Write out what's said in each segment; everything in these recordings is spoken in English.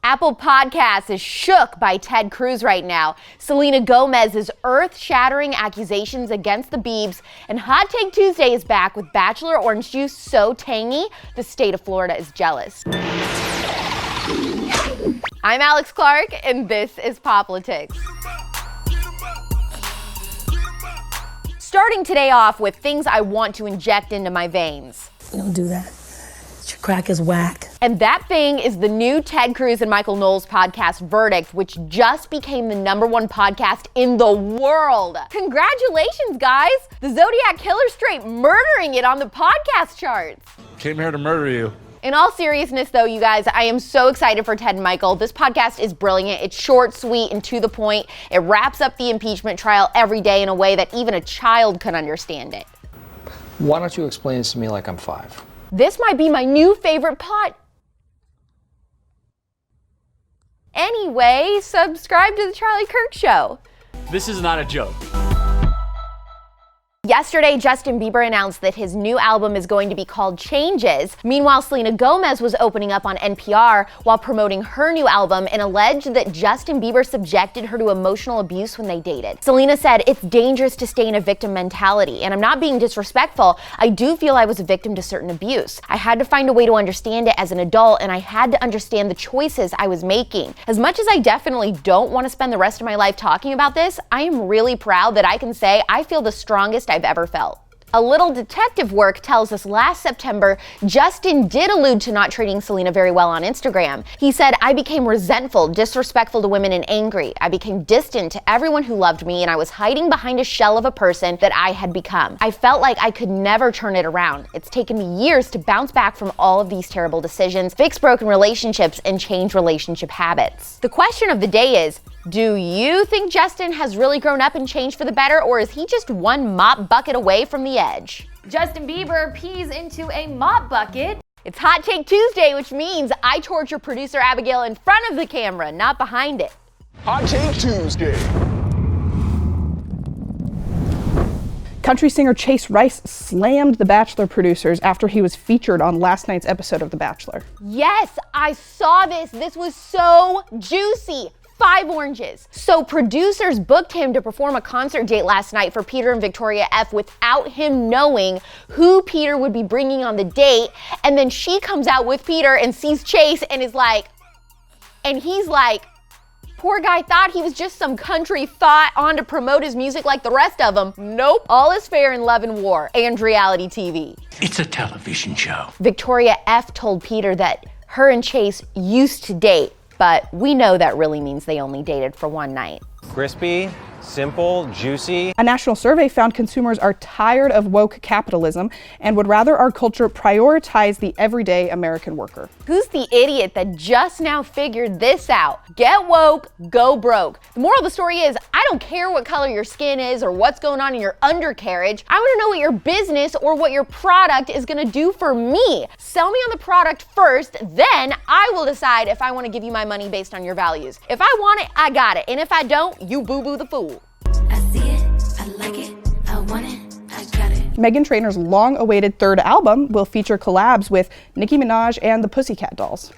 Apple Podcasts is shook by Ted Cruz right now. Selena Gomez's earth-shattering accusations against the Biebs, and Hot Take Tuesday is back with Bachelor orange juice so tangy, the state of Florida is jealous. I'm AlexClark, and this is POPlitics. Starting today off with things I want to inject into my veins. Don't do that. Your crack is whack. And that thing is the new Ted Cruz and Michael Knowles podcast, Verdict, which just became the #1 podcast in the world. Congratulations, guys! The Zodiac Killer straight murdering it on the podcast charts. Came here to murder you. In all seriousness, though, you guys, I am so excited for Ted and Michael. This podcast is brilliant. It's short, sweet, and to the point. It wraps up the impeachment trial every day in a way that even a child could understand it. Why don't you explain this to me like I'm 5? This might be my new favorite pod. Anyway, subscribe to the Charlie Kirk Show. This is not a joke. Yesterday, Justin Bieber announced that his new album is going to be called Changes. Meanwhile, Selena Gomez was opening up on NPR while promoting her new album and alleged that Justin Bieber subjected her to emotional abuse when they dated. Selena said, "It's dangerous to stay in a victim mentality, and I'm not being disrespectful. I do feel I was a victim to certain abuse. I had to find a way to understand it as an adult, and I had to understand the choices I was making. As much as I definitely don't want to spend the rest of my life talking about this, I am really proud that I can say I feel the strongest I've ever felt." A little detective work tells us last September, Justin did allude to not treating Selena very well on Instagram. He said, "I became resentful, disrespectful to women, and angry. I became distant to everyone who loved me, and I was hiding behind a shell of a person that I had become. I felt like I could never turn it around. It's taken me years to bounce back from all of these terrible decisions, fix broken relationships, and change relationship habits." The question of the day is, do you think Justin has really grown up and changed for the better, or is he just one mop bucket away from the edge? Justin Bieber pees into a mop bucket. It's Hot Take Tuesday, which means I torture producer Abigail in front of the camera, not behind it. Hot Take Tuesday. Country singer Chase Rice slammed The Bachelor producers after he was featured on last night's episode of The Bachelor. Yes, I saw this. This was so juicy. 5 oranges. So producers booked him to perform a concert date last night for Peter and Victoria F without him knowing who Peter would be bringing on the date. And then she comes out with Peter and sees Chase and is like, and he's like, poor guy thought he was just some country thought on to promote his music like the rest of them. Nope. All is fair in love and war and reality TV. It's a television show. Victoria F told Peter that her and Chase used to date, but we know that really means they only dated for one night. Crispy, simple, juicy. A national survey found consumers are tired of woke capitalism and would rather our culture prioritize the everyday American worker. Who's the idiot that just now figured this out? Get woke, go broke. The moral of the story is, I don't care what color your skin is or what's going on in your undercarriage. I want to know what your business or what your product is going to do for me. Sell me on the product first, then I will decide if I want to give you my money based on your values. If I want it, I got it. And if I don't, you boo-boo the fool. I see it, I like it, I want it, I got it. Meghan Trainor's long-awaited third album will feature collabs with Nicki Minaj and the Pussycat Dolls.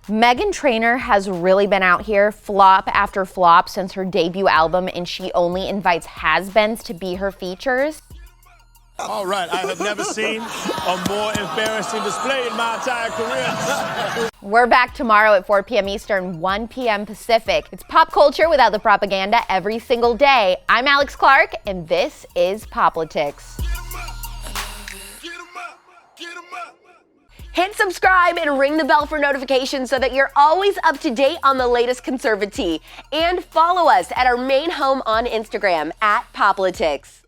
Meghan Trainor has really been out here flop after flop since her debut album, and she only invites has-beens to be her features. All right, I have never seen a more embarrassing display in my entire career. We're back tomorrow at 4 p.m. Eastern, 1 p.m. Pacific. It's pop culture without the propaganda every single day. I'm AlexClark, and this is POPlitics. Hit subscribe and ring the bell for notifications so that you're always up to date on the latest conservative. And follow us at our main home on Instagram at POPlitics.